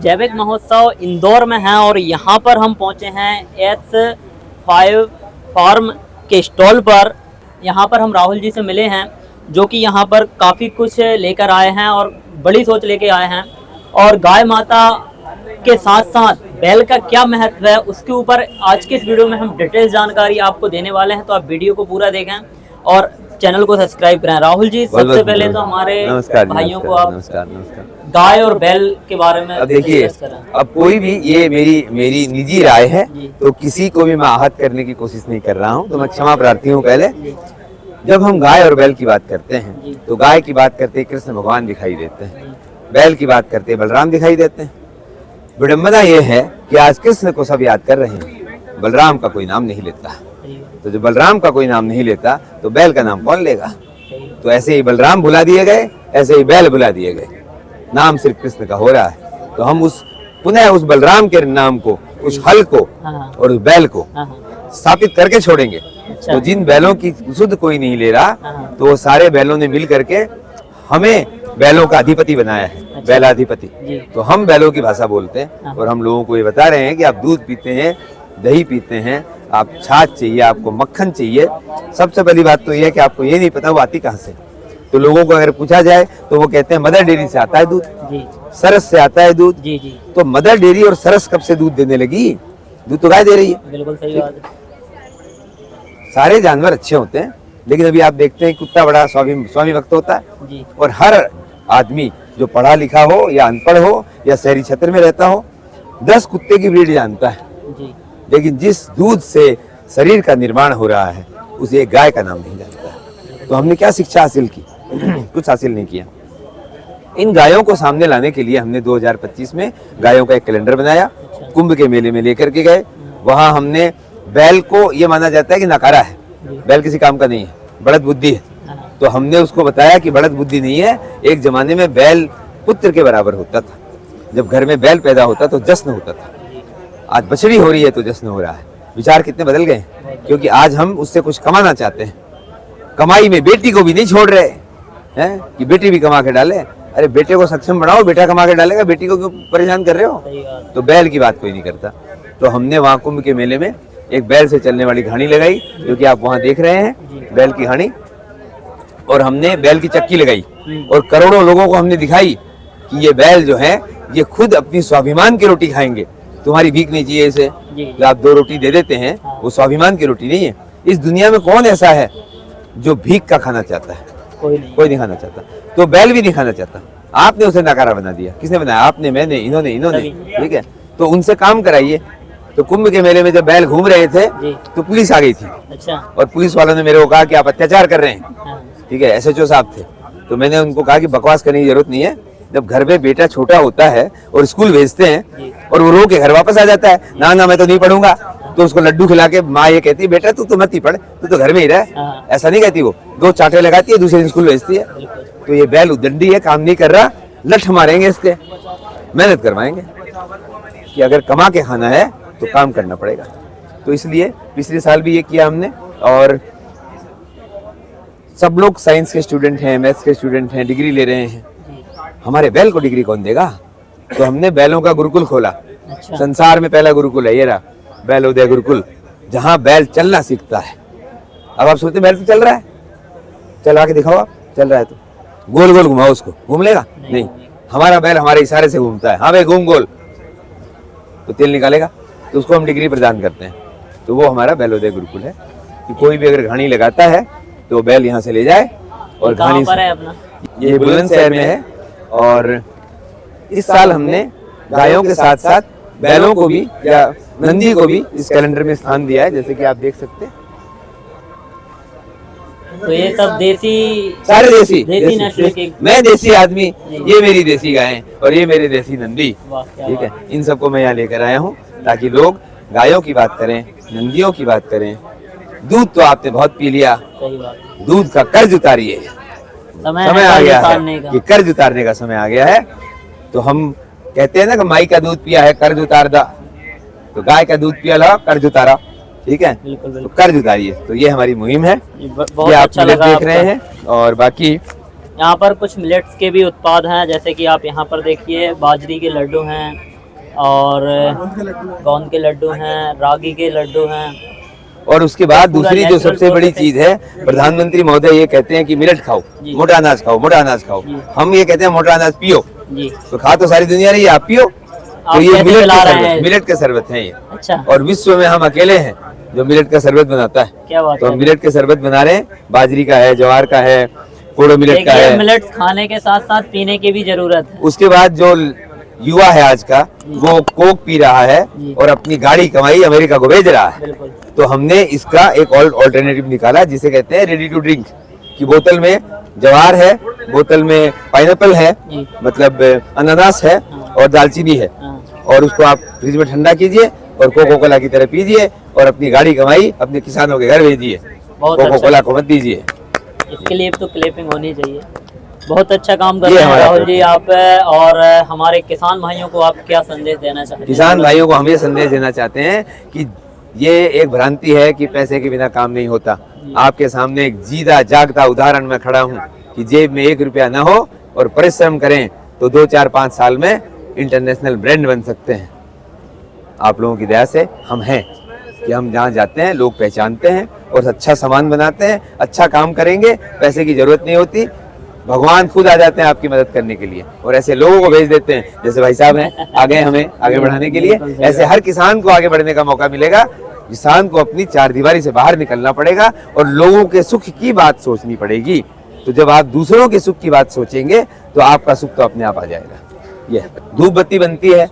जैविक महोत्सव इंदौर में है और यहाँ पर हम पहुँचे हैं S5 फार्म के स्टॉल पर। यहाँ पर हम राहुल जी से मिले हैं जो कि यहाँ पर काफ़ी कुछ लेकर आए हैं और बड़ी सोच लेके आए हैं। और गाय माता के साथ साथ बैल का क्या महत्व है उसके ऊपर आज के इस वीडियो में हम डिटेल जानकारी आपको देने वाले हैं। तो आप वीडियो को पूरा देखें और चैनल को सब्सक्राइब करें। राहुल जी, सबसे पहले तो हमारे भाइयों को आप गाय और बैल के बारे में अब देखिए, अब कोई भी, ये मेरी निजी राय है, तो किसी को भी मैं आहत करने की कोशिश नहीं कर रहा हूँ, तो मैं क्षमा प्रार्थी हूँ। पहले जब हम गाय और बैल की बात करते हैं तो गाय की बात करते कृष्ण भगवान दिखाई देते हैं, बैल की बात करते बलराम दिखाई देते हैं। विडम्बना ये है कि आज कृष्ण को सब याद कर रहे हैं, बलराम का कोई नाम नहीं लेता। तो जब बलराम का कोई नाम नहीं लेता तो बैल का नाम कौन लेगा? तो ऐसे ही बलराम भुला दिए गए, ऐसे ही बैल भुला दिए गए, नाम सिर्फ कृष्ण का हो रहा है। तो हम पुनः उस बलराम के नाम को, उस हल को और उस बैल को स्थापित करके छोड़ेंगे। तो जिन बैलों की शुद्ध कोई नहीं ले रहा, तो वो सारे बैलों ने मिल करके हमें बैलों का अधिपति बनाया है, बैलाधिपति। तो हम बैलों की भाषा बोलते हैं और हम लोगों को ये बता रहे हैं कि आप दूध पीते हैं, दही पीते हैं, आप छाछ चाहिए, आपको मक्खन चाहिए। सबसे पहली बात तो ये है कि आपको ये नहीं पता वो आती कहाँ से। तो लोगों को अगर पूछा जाए तो वो कहते हैं मदर डेयरी से आता है दूध, सरस से आता है दूध। तो मदर डेयरी और सरस कब से दूध देने लगी? दूध तो गाय दे रही है। बिल्कुल सही बात है। सारे जानवर अच्छे होते हैं, लेकिन अभी आप देखते हैं कुत्ता बड़ा स्वामी भक्त होता है। और हर आदमी जो पढ़ा लिखा हो या अनपढ़ हो या शहरी क्षेत्र में रहता हो, 10 कुत्ते की ब्रीड जानता है, लेकिन जिस दूध से शरीर का निर्माण हो रहा है उसे एक गाय का नाम नहीं जानता। तो हमने क्या शिक्षा हासिल की? कुछ हासिल नहीं किया। इन गायों को सामने लाने के लिए हमने 2025 में गायों का एक कैलेंडर बनाया, कुंभ के मेले में लेकर के गए। वहां हमने बैल को ये माना जाता है कि नकारा है, बैल किसी काम का नहीं है, बढ़त बुद्धि है। तो हमने उसको बताया कि बढ़त बुद्धि नहीं है। एक जमाने में बैल पुत्र के बराबर होता था, जब घर में बैल पैदा होता तो जश्न होता था। आज बछड़ी हो रही है तो जश्न हो रहा है। विचार कितने बदल गए, क्योंकि आज हम उससे कुछ कमाना चाहते हैं। कमाई में बेटी को भी नहीं छोड़ रहे हैं कि बेटी भी कमा के डाले। अरे बेटे को सक्षम बनाओ, बेटा कमा के डालेगा, बेटी को क्यों परेशान कर रहे हो? तो बैल की बात कोई नहीं करता। तो हमने वहाँ कुंभ के मेले में एक बैल से चलने वाली घानी लगाई, जो कि आप वहाँ देख रहे हैं, बैल की घानी। और हमने बैल की चक्की लगाई और करोड़ों लोगों को हमने दिखाई कि ये बैल जो है ये खुद अपनी स्वाभिमान की रोटी खाएंगे। तुम्हारी भीख नहीं चाहिए इसे, जो आप 2 रोटी दे देते हैं वो स्वाभिमान की रोटी नहीं है। इस दुनिया में कौन ऐसा है जो भीख का खाना चाहता है? कोई नहीं खाना चाहता। तो बैल भी नहीं खाना चाहता। आपने उसे नकारा बना दिया। किसने बनाया? आपने, मैंने, इन्होंने। ठीक है, तो उनसे काम कराइए। तो कुंभ के मेले में जब बैल घूम रहे थे तो पुलिस आ गई थी। अच्छा। और पुलिस वालों ने मेरे को कहा कि आप अत्याचार कर रहे हैं। ठीक है, SHO साहब थे। तो मैंने उनको कहा कि बकवास करने की जरूरत नहीं है। जब घर में बेटा छोटा होता है और स्कूल भेजते हैं और वो रो के घर वापस आ जाता है, ना मैं तो नहीं पढ़ूंगा, तो उसको लड्डू खिला के माँ ये कहती है बेटा तू तो मत ही पढ़, तू तो घर में ही रह। ऐसा नहीं कहती, वो 2 चाटे लगाती है, दूसरे दिन स्कूल भेजती है। तो ये बैल उद्दंडी है, काम नहीं कर रहा, लठ मारेंगे इसके, मेहनत करवाएंगे कि अगर कमा के खाना है तो काम करना पड़ेगा। तो इसलिए पिछले साल भी ये किया हमने। और सब लोग साइंस के स्टूडेंट हैं, मैथ्स के स्टूडेंट हैं, डिग्री ले रहे हैं। हमारे बैल को डिग्री कौन देगा? तो हमने बैलों का गुरुकुल खोला। अच्छा। संसार में पहला गुरुकुल है ये रहा, बैलोदय गुरुकुल, जहाँ बैल चलना सीखता है। अब आप सोचते बैल तो चल रहा है, चला के दिखाओ आप, चल रहा है तो गोल गोल घुमाओ उसको, घूम लेगा? नहीं। हमारा बैल हमारे इशारे से घूमता है। हाँ भाई घूम गोल, तो तेल निकालेगा, तो उसको हम डिग्री प्रदान करते हैं। तो वो हमारा बैलोदय गुरुकुल है कि कोई भी अगर घानी लगाता है तो बैल यहाँ से ले जाए। और घानी ये बुलंदशहर में है। और इस साल हमने गायों के साथ साथ बैलों को भी या नंदी को भी इस कैलेंडर में स्थान दिया है, जैसे कि आप देख सकते हैं। तो ये सब देसी, सारे देसी। मैं देसी आदमी, ये मेरी देसी गायें और ये मेरे देसी नंदी। ठीक है, इन सबको मैं यहाँ लेकर आया हूँ ताकि लोग गायों की बात करें, नंदियों की बात करें। दूध तो आपने बहुत पी लिया, दूध का कर्ज उतारिए। समय आ गया है कि कर्ज उतारने का समय आ गया है। तो हम कहते हैं ना कि माई का दूध पिया है कर्ज उतार दा, तो गाय का दूध पिया ला कर्ज उतारा। ठीक है, तो कर्ज उतारिए। तो ये हमारी मुहिम है, ये आप अच्छा देख रहे हैं। और बाकी यहाँ पर कुछ मिलेट्स के भी उत्पाद हैं, जैसे कि आप यहाँ पर देखिए बाजरी के लड्डू हैं, और गोंद के लड्डू हैं, रागी के लड्डू हैं। और उसके बाद पूरा दूसरी जो natural सबसे बड़ी process है। चीज है, प्रधानमंत्री महोदय ये कहते हैं कि मिलेट खाओ, जी। मोटा अनाज खाओ, मोटा अनाज खाओ। जी। हम ये कहते हैं मोटा अनाज पियो। जी। तो खा तो सारी दुनिया रही है, आप पियो। आप तो ये कैसे मिलेट पिला के रहे शरबत, हैं? मिलेट के शरबत है ये। अच्छा, और विश्व में हम अकेले हैं जो मिलेट का शरबत बनाता है। क्या बात तो है। हम मिलेट के शरबत बना रहे हैं, बाजरी का है, ज्वार का है, कोडो मिलेट का देखिए है। मिलेट्स खाने के साथ साथ पीने की भी जरूरत है। उसके बाद जो युवा है आज का, वो कोक पी रहा है जी। और अपनी गाड़ी कमाई अमेरिका को भेज रहा है। बिल्कुल। तो हमने इसका एक और ऑल्टरनेटिव निकाला जिसे कहते हैं रेडी टू ड्रिंक, की बोतल में ज्वार है, बोतल में पाइनएप्पल है, जी। मतलब अनानास है और दालचीनी है, हाँ। और उसको आप फ्रिज में ठंडा कीजिए और कोको कोला की तरह पीजिए और अपनी गाड़ी कमाई अपने किसानों के घर भेजिए। बहुत कोको अच्छा। कोला को मत दीजिए। इसके लिए तो क्लिपिंग होनी चाहिए। बहुत अच्छा काम कर ये रहे हैं हमारा राहुल जी प्रयत्न आप। और हमारे किसान भाइयों को आप क्या संदेश देना चाहते हैं? किसान भाइयों को हम ये संदेश देना चाहते हैं कि ये एक भ्रांति है कि पैसे के बिना काम नहीं होता। आपके सामने एक जीता जागता उदाहरण मैं खड़ा हूँ कि जेब में 1 रुपया न हो और परिश्रम करें तो 2, 4, 5 साल में इंटरनेशनल ब्रांड बन सकते हैं। आप लोगों की दया से हम हैं कि हम जहाँ जाते हैं लोग पहचानते हैं और अच्छा सामान बनाते हैं, अच्छा काम करेंगे, पैसे की जरूरत नहीं होती। भगवान खुद आ जाते हैं आपकी मदद करने के लिए और ऐसे लोगों को भेज देते हैं जैसे भाई साहब हैं, आ गए हमें आगे बढ़ाने के लिए। ऐसे हर किसान को आगे बढ़ने का मौका मिलेगा। किसान को अपनी चारदीवारी से बाहर निकलना पड़ेगा और लोगों के सुख की बात सोचनी पड़ेगी। तो जब आप दूसरों के सुख की बात सोचेंगे तो आपका सुख तो अपने आप आ जाएगा। ये धूप बत्ती बनती है,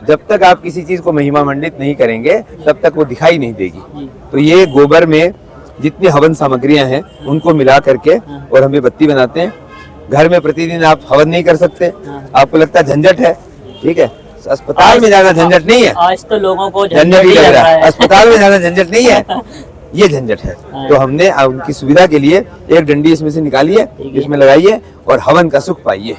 जब तक आप किसी चीज को महिमा मंडित नहीं करेंगे तब तक वो दिखाई नहीं देगी। तो ये गोबर में जितनी हवन सामग्रियां हैं उनको मिला करके और हम ये बत्ती बनाते हैं। घर में प्रतिदिन आप हवन नहीं कर सकते, आपको लगता है झंझट है, ठीक है, अस्पताल में जाना झंझट नहीं है। आज तो लोगों को झंझट ही लग रहा है, अस्पताल में जाना झंझट नहीं है, ये झंझट है। हाँ। तो हमने उनकी सुविधा के लिए एक डंडी इसमें से निकालिए, इसमें लगाइए और हवन का सुख पाइए।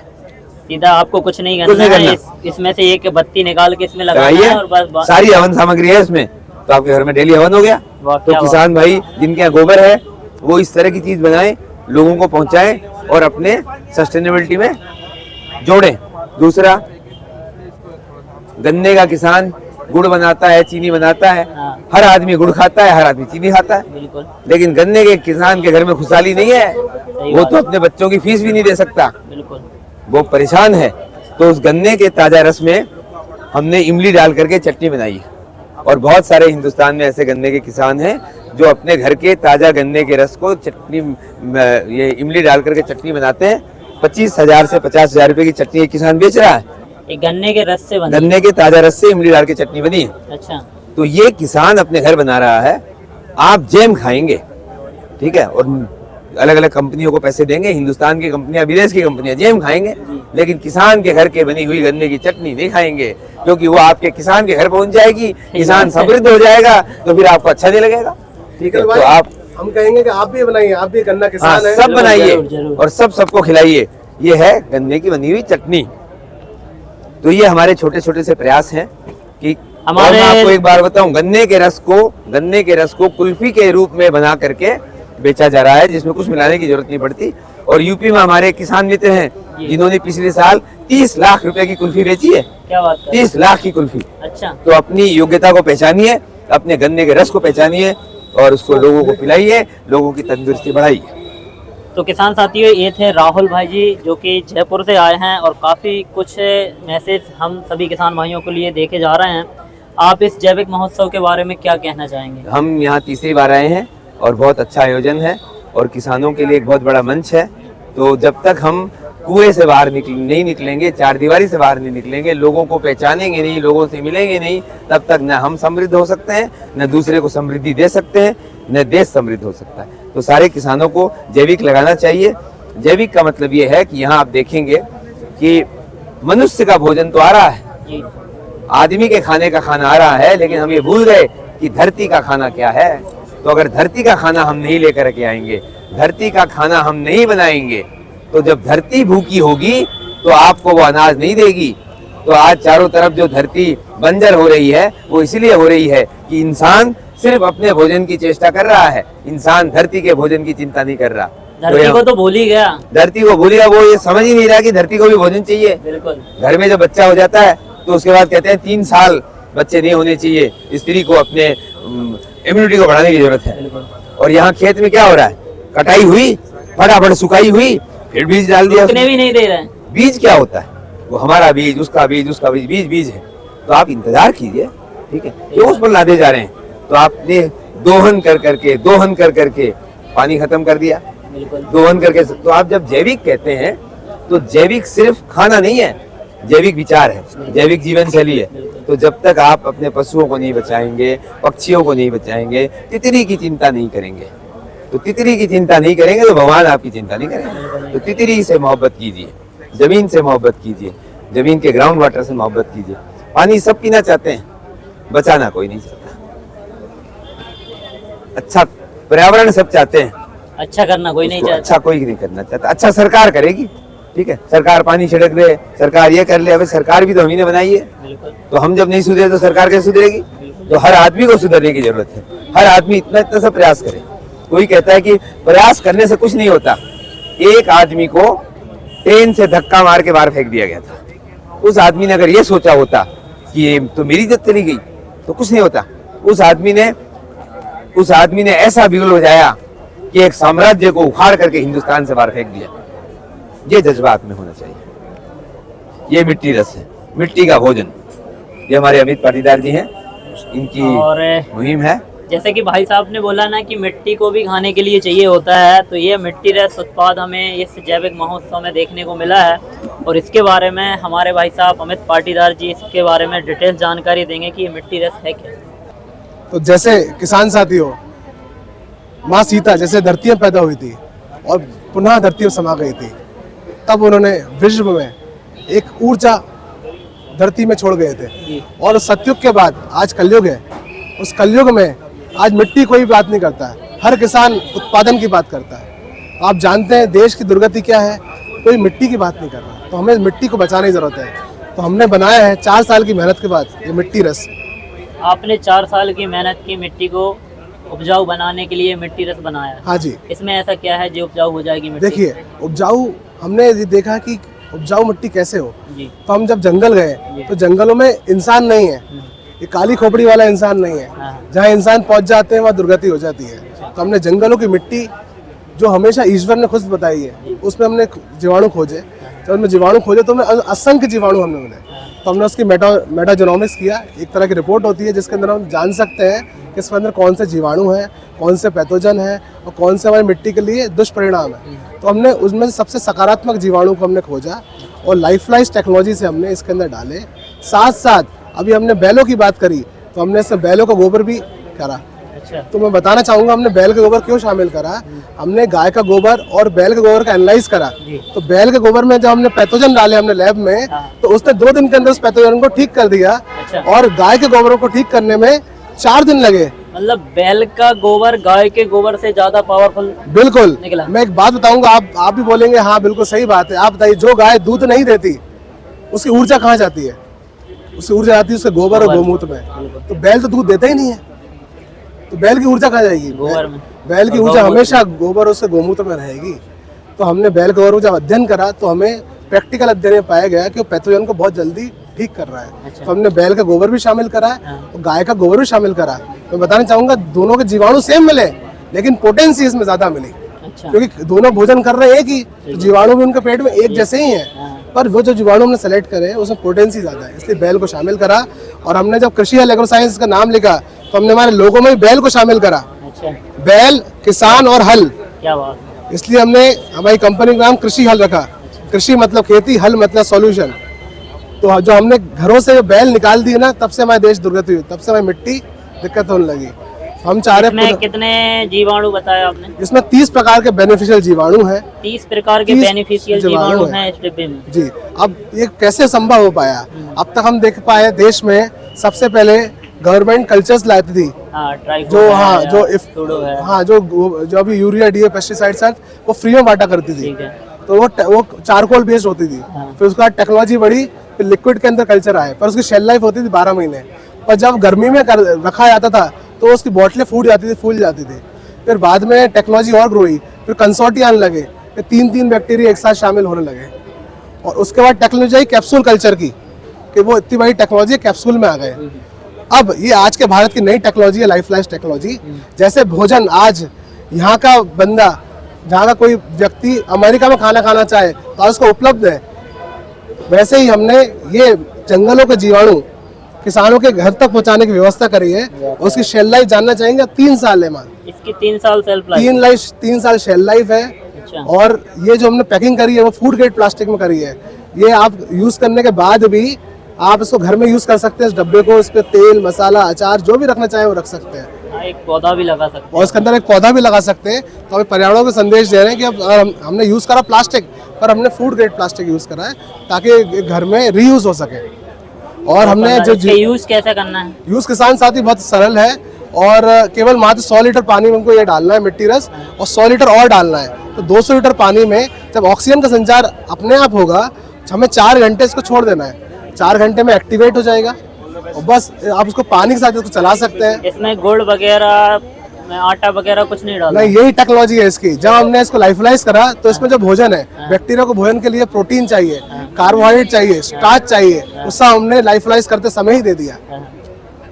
सीधा आपको कुछ नहीं कुछ करना नहीं है। करना। इसमें से एक बत्ती निकाल के इसमें लगाना लगाइए, है और बस सारी हवन सामग्री है इसमें, तो आपके घर में डेली हवन हो गया। वाह, तो क्या किसान भाई जिनके यहाँ गोबर है वो इस तरह की चीज बनाएं, लोगों को पहुंचाएं और अपने सस्टेनेबिलिटी में जोड़ें। दूसरा, गन्ने का किसान गुड़ बनाता है, चीनी बनाता है। हाँ। हर आदमी गुड़ खाता है, हर आदमी चीनी खाता है, बिल्कुल लेकिन गन्ने के किसान के घर में खुशहाली नहीं है। वो बात तो अपने बच्चों की फीस भी नहीं दे सकता, बिल्कुल। वो परेशान है। तो उस गन्ने के ताजा रस में हमने इमली डाल करके चटनी बनाई है। और बहुत सारे हिंदुस्तान में ऐसे गन्ने के किसान हैं जो अपने घर के ताजा गन्ने के रस को चटनी, ये इमली डाल करके चटनी बनाते हैं। 25,000 से 50,000 रुपए की चटनी एक किसान बेच रहा है। एक गन्ने के रस से बनी। गन्ने के ताजा रस से इमली डाल के चटनी बनी है। अच्छा, तो ये किसान अपने घर बना रहा है। आप जैम खाएंगे, ठीक है, और अलग अलग कंपनियों को पैसे देंगे, हिंदुस्तान की कंपनियां, विदेश की कंपनियां जैम खाएंगे, लेकिन किसान के घर के बनी हुई गन्ने की चटनी नहीं खाएंगे, क्योंकि वो आपके किसान के घर पहुंच जाएगी, किसान समृद्ध हो जाएगा, तो फिर आपको अच्छा नहीं लगेगा। ठीक है, तो आप, हम कहेंगे कि आप भी बनाइए, आप भी गन्ना हाँ, किसान है। सब बनाइए जरूर, जरूर। और सबको खिलाइए। ये है गन्ने की बनी हुई चटनी। तो ये हमारे छोटे छोटे से प्रयास हैं कि हमारे- और मैं आपको एक बार बताऊं, गन्ने के रस को कुल्फी के रूप में बना करके बेचा जा रहा है, जिसमें कुछ मिलाने की जरूरत नहीं पड़ती। और यूपी में हमारे किसान मित्र हैं जिन्होंने पिछले साल 30 लाख रुपए की कुल्फी बेची है। क्या बात कर 30 लाख की कुल्फी। अच्छा, तो अपनी योग्यता को पहचानिए, अपने गन्ने के रस को पहचानिए और उसको लोगों को पिलाइए, लोगों की तंदुरुस्ती बढ़ाइए। तो किसान साथियों, ये थे राहुल भाई जी जो कि जयपुर से आए हैं और काफ़ी कुछ मैसेज हम सभी किसान भाइयों के लिए देके जा रहे हैं। आप इस जैविक महोत्सव के बारे में क्या कहना चाहेंगे? हम यहाँ तीसरी बार आए हैं और बहुत अच्छा आयोजन है और किसानों के लिए एक बहुत बड़ा मंच है। तो जब तक हम कुएं से बाहर नहीं निकलेंगे, चारदीवारी से बाहर नहीं निकलेंगे, लोगों को पहचानेंगे नहीं, लोगों से मिलेंगे नहीं, तब तक न हम समृद्ध हो सकते हैं, न दूसरे को समृद्धि दे सकते हैं, न देश समृद्ध हो सकता है। तो सारे किसानों को जैविक लगाना चाहिए। जैविक का मतलब ये है कि यहाँ आप देखेंगे कि मनुष्य का भोजन तो आ रहा है, जी, आदमी के खाने का खाना आ रहा है, लेकिन हम ये भूल गए कि धरती का खाना क्या है। तो अगर धरती का खाना हम नहीं लेकर के आएंगे, धरती का खाना हम नहीं बनाएंगे, तो जब धरती भूखी होगी तो आपको वो अनाज नहीं देगी। तो आज चारों तरफ जो धरती बंजर हो रही है वो इसलिए हो रही है कि इंसान सिर्फ अपने भोजन की चेष्टा कर रहा है, इंसान धरती के भोजन की चिंता नहीं कर रहा। धरती को तो भूल ही गया। धरती को भूलेगा, वो ये समझ ही नहीं रहा कि धरती को भी भोजन चाहिए। बिल्कुल, घर में जब बच्चा हो जाता है तो उसके बाद कहते हैं 3 साल बच्चे नहीं होने चाहिए, स्त्री को अपने इम्यूनिटी को बढ़ाने की जरूरत है। और यहाँ खेत में क्या हो रहा है, कटाई हुई, फटाफट सुखाई हुई, फिर बीज डाल दिया। भी नहीं दे रहे हैं। बीज क्या होता है, वो हमारा बीज, उसका बीज, उसका बीज, बीज बीज है। तो आप इंतजार कीजिए, ठीक है, क्यों उस पर लादे जा रहे हैं। तो आपने दोहन कर करके पानी खत्म कर दिया, दोहन करके। तो आप जब जैविक कहते हैं तो जैविक सिर्फ खाना नहीं है, जैविक विचार है, जैविक जीवन शैली है। तो जब तक आप अपने पशुओं को नहीं बचाएंगे, पक्षियों को नहीं बचाएंगे, तितली की चिंता नहीं करेंगे, तो तितली की चिंता नहीं करेंगे तो भगवान आपकी चिंता नहीं करेंगे। तो तितली से मोहब्बत कीजिए, जमीन से मोहब्बत कीजिए, जमीन के ग्राउंड वाटर से मोहब्बत कीजिए। पानी सब पीना चाहते हैं, बचाना कोई नहीं चाहता। अच्छा पर्यावरण सब चाहते हैं, अच्छा करना कोई नहीं उसको चाहता। अच्छा कोई नहीं करना चाहता। अच्छा सरकार करेगी, ठीक है, सरकार पानी छिड़क दे, सरकार ये कर ले। अबे सरकार भी तो हम ही ने बनाई है, तो हम जब नहीं सुधरे तो सरकार कैसे सुधरेगी। तो हर आदमी को सुधरने की जरूरत है, हर आदमी इतना इतना सा प्रयास करे। कोई कहता है कि प्रयास करने से कुछ नहीं होता। एक आदमी को ट्रेन से धक्का मार के बाहर फेंक दिया गया था, उस आदमी ने अगर ये सोचा होता कि ये तो मेरी इज्जत चली गई, तो कुछ नहीं होता। उस आदमी ने ऐसा बिगुल बजाया कि एक साम्राज्य को उखाड़ करके हिंदुस्तान से बाहर फेंक दिया। ये जज्बा आप में होना चाहिए। ये मिट्टी रस है, मिट्टी का भोजन। ये हमारे अमित पाटीदार जी हैं, इनकी और मुहिम है। जैसे कि भाई साहब ने बोला ना कि मिट्टी को भी खाने के लिए चाहिए होता है, तो ये मिट्टी रस उत्पाद हमें इस जैविक महोत्सव में देखने को मिला है। और इसके बारे में हमारे भाई साहब अमित पाटीदार जी इसके बारे में डिटेल जानकारी देंगे कि ये मिट्टी रस है क्या। तो जैसे किसान साथियों, माँ सीता जैसे धरती में पैदा हुई थी और पुनः धरती में समा गई थी, तब उन्होंने विश्व में एक ऊर्जा धरती में छोड़ गए थे। और उस सतयुग के बाद आज कलयुग है, उस कलयुग में आज मिट्टी कोई बात नहीं करता है, हर किसान उत्पादन की बात करता है। आप जानते हैं देश की दुर्गति क्या है, कोई मिट्टी की बात नहीं कर रहा। तो हमें मिट्टी को बचाने की जरूरत है। तो हमने बनाया है 4 साल की मेहनत के बाद ये मिट्टी रस। आपने 4 साल की मेहनत की मिट्टी को उपजाऊ बनाने के लिए मिट्टी रस बनाया। हाँ जी। इसमें ऐसा क्या है जो उपजाऊ हो जाएगी मिट्टी? देखिए, उपजाऊ हमने ये देखा कि उपजाऊ मिट्टी कैसे हो। जी। तो हम जब जंगल गए तो जंगलों में इंसान नहीं है, ये काली खोपड़ी वाला इंसान नहीं है। जहाँ इंसान पहुंच जाते हैं वहाँ दुर्गति हो जाती है। तो हमने जंगलों की मिट्टी जो हमेशा ईश्वर ने खुद बताई है, उसमें हमने जीवाणु खोजे। जब हमने जीवाणु खोजे तो हमें असंख्य जीवाणु हमने मिले। तो हमने उसकी मेटाजेनोमिक्स किया, एक तरह की रिपोर्ट होती है जिसके अंदर हम जान सकते हैं कि इसके अंदर कौन से जीवाणु हैं, कौन से पैथोजन हैं और कौन से हमारी मिट्टी के लिए दुष्परिणाम है। तो हमने उसमें से सबसे सकारात्मक जीवाणु को हमने खोजा और लाइफलाइज टेक्नोलॉजी से हमने इसके अंदर डाले। साथ साथ अभी हमने बैलों की बात करी तो हमने इसमें बैलों का गोबर भी करा। अच्छा। तो मैं बताना चाहूँगा हमने बैल का गोबर क्यों शामिल करा। हमने गाय का गोबर और बैल के गोबर का एनालाइज करा। तो बैल के गोबर में जब हमने पैथोजन डाले हमने लैब में, तो उसने 2 दिन के अंदर उस पैथोजन को ठीक कर दिया। अच्छा। और गाय के गोबरों को ठीक करने में 4 दिन लगे। मतलब बैल का गोबर गाय के गोबर से ज्यादा पावरफुल बिल्कुल निकला। मैं एक बात बताऊंगा, आप भी बोलेंगे हाँ बिल्कुल सही बात है। आप बताइए, जो गाय दूध नहीं देती उसकी ऊर्जा कहाँ जाती है? उसकी ऊर्जा जाती है उसके गोबर और गोमूत्र में। तो बैल तो दूध देता ही नहीं है, तो बैल की ऊर्जा कहाँ जाएगी? गोबर में। बैल की ऊर्जा हमेशा गोबर और उसके गोमूत्र में रहेगी। तो हमने बैल के गोबर जब अध्ययन करा तो हमें प्रैक्टिकल अध्ययन में पाया गया कि वो पैथोजन को बहुत जल्दी ठीक कर रहा है। अच्छा। तो हमने बैल का गोबर भी शामिल करा है और गाय का गोबर भी शामिल करा। मैं बताना चाहूंगा दोनों के जीवाणु सेम मिले लेकिन पोटेंसी इसमें ज्यादा मिली। अच्छा। क्योंकि दोनों भोजन कर रहे हैं एक ही, तो जीवाणु भी उनके पेट में एक जैसे ही हैं, पर वो जो जीवाणु हमने सेलेक्ट करे उसमें पोटेंसी ज्यादा है, इसलिए बैल को शामिल करा। और हमने जब कृषि हल एग्रो साइंस का नाम लिखा तो हमने हमारे लोगों में बैल को शामिल करा। अच्छा। बैल, किसान और हल, क्या बात। इसलिए हमने हमारी कंपनी का नाम कृषि हल रखा। कृषि मतलब खेती, हल मतलब सॉल्यूशन। तो जो हमने घरों से बैल निकाल दिए ना, तब से हमारे देश दुर्गति हुई, तब से हमारी मिट्टी दिक्कत होने लगी। हम चाह रहे हैं कितने जीवाणु बताया आपने? इसमें 30 प्रकार के बेनिफिशियल जीवाणु हैं। 30 प्रकार के बेनिफिशियल जीवाणु हैं इस डिब्बे में। जी। अब ये कैसे संभव हो पाया? अब तक हम देख पाए देश में सबसे पहले गवर्नमेंट कल्चर्स लाती थी जो अभी यूरिया, डीए, पेस्टिसाइड्स वो फ्री में बांटा करती थी। तो वो चारकोल बेस्ड होती थी। फिर उसके बाद टेक्नोलॉजी बढ़ी, फिर लिक्विड के अंदर कल्चर आए, पर उसकी शेल लाइफ होती थी 12 महीने। पर जब गर्मी में रखा जाता था तो उसकी बोतलें फूल जाती थी। फिर बाद में टेक्नोलॉजी और ग्रो हुई, फिर कंसोर्टिया आने लगे, फिर 3 बैक्टीरिया एक साथ शामिल होने लगे। और उसके बाद टेक्नोलॉजी आई कैप्सूल कल्चर की। कि वो इतनी बड़ी टेक्नोलॉजी कैप्सूल में आ गए। अब ये आज के भारत की नई टेक्नोलॉजी है, लाइफ लाइफ टेक्नोलॉजी। जैसे भोजन आज यहाँ का बंदा, जहाँ का कोई व्यक्ति अमेरिका में खाना खाना चाहे तो आज उसको उपलब्ध है, वैसे ही हमने ये जंगलों के जीवाणु किसानों के घर तक पहुँचाने की व्यवस्था करी है। उसकी शेल लाइफ जानना चाहेंगे? 3 साल है। इसकी 3 साल सेल्फ लाइफ, 3 साल शेल लाइफ है। अच्छा। और ये जो हमने पैकिंग करी है वो फूड ग्रेड प्लास्टिक में करी है। ये आप यूज करने के बाद भी आप इसको घर में यूज कर सकते हैं। इस डब्बे को, इस पे तेल, मसाला, अचार जो भी रखना चाहे वो रख सकते हैं। एक पौधा भी लगा सकते हैं और इसके अंदर एक पौधा भी लगा सकते हैं। तो हमें पर्यावरण को संदेश दे रहे हैं कि अब हमने यूज करा प्लास्टिक, पर हमने फूड ग्रेड प्लास्टिक यूज करा है ताकि घर में रीयूज हो सके। और हमने जो यूज कैसे करना है? यूज किसान साथी बहुत सरल है, और केवल मात्र 100 लीटर पानी में हमको ये डालना है मिट्टी रस, और 100 लीटर और डालना है। तो 200 लीटर पानी में जब ऑक्सीजन का संचार अपने आप होगा, हमें 4 घंटे इसको छोड़ देना है। 4 घंटे में एक्टिवेट हो जाएगा और बस आप उसको पानी के साथ इसको चला सकते हैं। इसमें गुड़ वगैरह, आटा वगैरह कुछ नहीं डालना? नहीं, यही टेक्नोलॉजी है इसकी। जब हमने इसको लाइफलाइज करा तो इसमें जो भोजन है, बैक्टीरिया को भोजन के लिए प्रोटीन चाहिए, कार्बोहाइड्रेट चाहिए, स्टार्च चाहिए, उसका हमने लाइफलाइज करते समय ही दे दिया।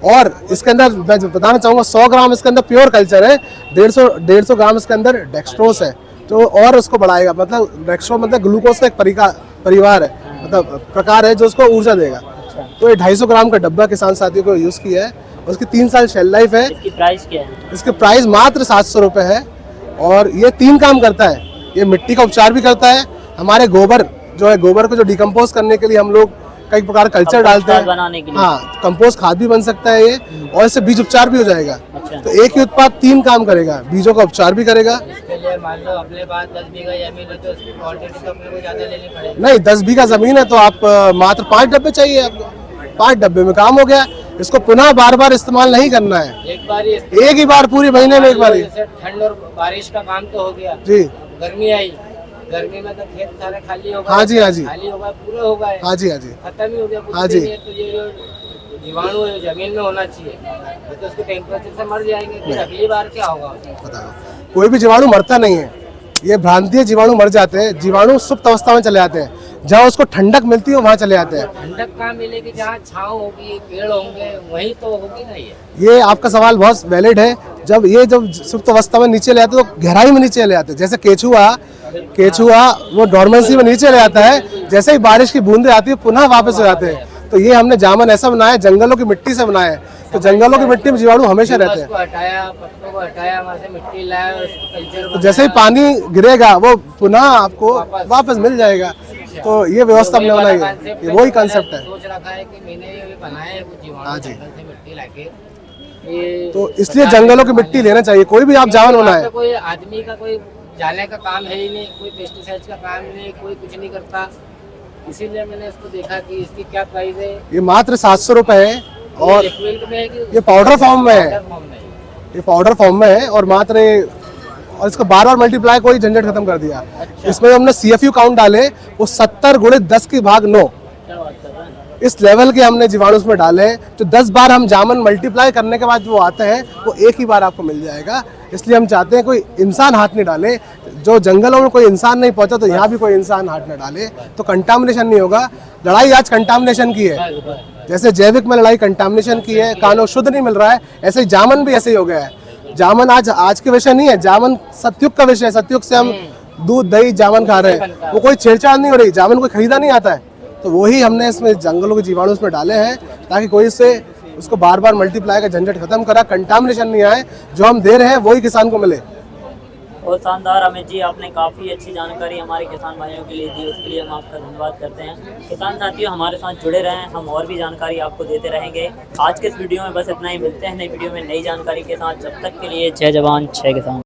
और इसके अंदर मैं बताना चाहूँगा 100 ग्राम इसके अंदर प्योर कल्चर है, 150 ग्राम इसके अंदर डेक्सट्रोस है जो और उसको बढ़ाएगा। मतलब डेक्सट्रोस मतलब ग्लूकोज का एक परिवार है, मतलब प्रकार है जो उसको ऊर्जा देगा। तो ये 250 ग्राम का डब्बा किसान साथियों को यूज़ किया है। उसकी 3 साल शेल लाइफ है। इसकी प्राइस क्या है? इसके प्राइस मात्र 700 रुपये है। और ये 3 काम करता है। ये मिट्टी का उपचार भी करता है। हमारे गोबर जो है, गोबर को जो डिकम्पोज करने के लिए हम लोग कई प्रकार कल्चर डालते हैं बनाने के लिए। हाँ, कंपोस्ट खाद भी बन सकता है ये, और इससे बीज उपचार भी हो जाएगा। अच्छा। तो एक ही उत्पाद 3 काम करेगा, बीजों का उपचार भी करेगा। इसके लिए मान लो अपने पास 10 बीघा जमीन है तो उसकी क्वांटिटी तो अपने को ज्यादा लेनी पड़ेगी। नहीं, 10 बीघा जमीन है तो आप मात्र 5 डब्बे चाहिए आपको। 5 डब्बे में काम हो गया। इसको पुनः बार बार इस्तेमाल नहीं करना है, एक ही बार पूरे महीने में एक बार ही। जैसे ठंड और बारिश का काम तो हो गया जी। गर्मी आई, गर्मी में तो खेत सारे खाली हो गए। हाँ जी, हाँ जी, खाली हो गए, पूरे हो गए। हाँ जी, हाँ जी, खत्म ही हो गया। हाँ जी। तो ये जो जीवाणु है जमीन में होना चाहिए, तो उसके टेम्परेचर से मर जाएंगे। फिर अगली बार क्या होगा? बताओ। कोई भी जीवाणु मरता नहीं है, ये भ्रांति है। जीवाणु मर जाते हैं, जीवाणु सुप्त अवस्था में चले जाते हैं। जहाँ उसको ठंडक मिलती है वहाँ चले जाते हैं। ठंडक कहाँ मिलेगी? जहाँ छाँव होगी, पेड़ होंगे, वहीं तो होगी ना। ये आपका सवाल बहुत वैलिड है। जब सुप्त अवस्था में नीचे ले आते हैं तो गहराई में नीचे ले आते हैं। जैसे केचुआ वो डॉर्मेंसी में नीचे ले आता है, जैसे ही बारिश की बूंदें आती है पुनः वापस हो जाते हैं। तो ये हमने जामन ऐसा बनाया है, जंगलों की मिट्टी से बनाया है। तो जंगलों की मिट्टी में जीवाणु हमेशा रहते हैं। हटाया, पत्तों को हटाया, वहाँ से मिट्टी लाया, उसको कल्चर तो जैसे ही पानी गिरेगा वो पुनः आपको वापस मिल जाएगा। तो ये व्यवस्था हमने बनाई है, ये वही कंसेप्ट है। सोच रखा है कि मैंने ये बनाया है कुछ जीवाणु हाँ जी। जंगल से मिट्टी लाके। तो इसलिए जंगलों की मिट्टी लेना चाहिए। कोई भी आप जावन होना है। कोई आदमी का कोई जाने का काम है ही नहीं, कोई पेस्टिसाइड का काम नहीं, कोई कुछ नहीं करता। इसीलिए मैंने इसको देखा कि इसकी क्या प्राइस है। ये मात्र 700 रुपये है। और लिक्विड में है कि ये पाउडर फॉर्म में है। फॉर्म में है? ये पाउडर फॉर्म में है और मात्र और इसको बार बार मल्टीप्लाई कोई झंझट खत्म कर दिया। इसमें हमने CFU काउंट डाले, वो 70 × 10 की भाग 9 इस लेवल के हमने जीवाणु उसमें डाले हैं। जो 10 बार हम जामन मल्टीप्लाई करने के बाद जो आते हैं वो एक ही बार आपको मिल जाएगा। इसलिए हम चाहते हैं कोई इंसान हाथ नहीं डाले। जो जंगलों में कोई इंसान नहीं पहुंचा तो यहाँ भी कोई इंसान हाथ न डाले, तो कंटामिनेशन नहीं होगा। लड़ाई आज कंटामिनेशन की है। जैसे जैविक में लड़ाई कंटामिनेशन की है, कानून शुद्ध नहीं मिल रहा है, ऐसे ही जामन भी ऐसे ही हो गया है। जामन आज के विषय नहीं है, जामन सतयुग का विषय है। सतयुग से हम दूध दही जामन खा रहे हैं, वो कोई छेड़छाड़ नहीं हो रही। जामन कोई खरीदा नहीं आता है। तो वही हमने इसमें जंगलों के जीवाणु उसमें डाले हैं ताकि कोई इससे उसको बार बार मल्टीप्लाई का झंझट खत्म करा, कंटामिनेशन नहीं आए। जो हम दे रहे हैं वही किसान को मिले। बहुत शानदार अमित जी, आपने काफ़ी अच्छी जानकारी हमारे किसान भाइयों के लिए दी, उसके लिए हम आपका धन्यवाद करते हैं। किसान साथियों, हमारे साथ जुड़े रहें, हम और भी जानकारी आपको देते रहेंगे। आज के इस वीडियो में बस इतना ही। मिलते हैं नई वीडियो में नई जानकारी के साथ। जब तक के लिए जय जवान जय किसान।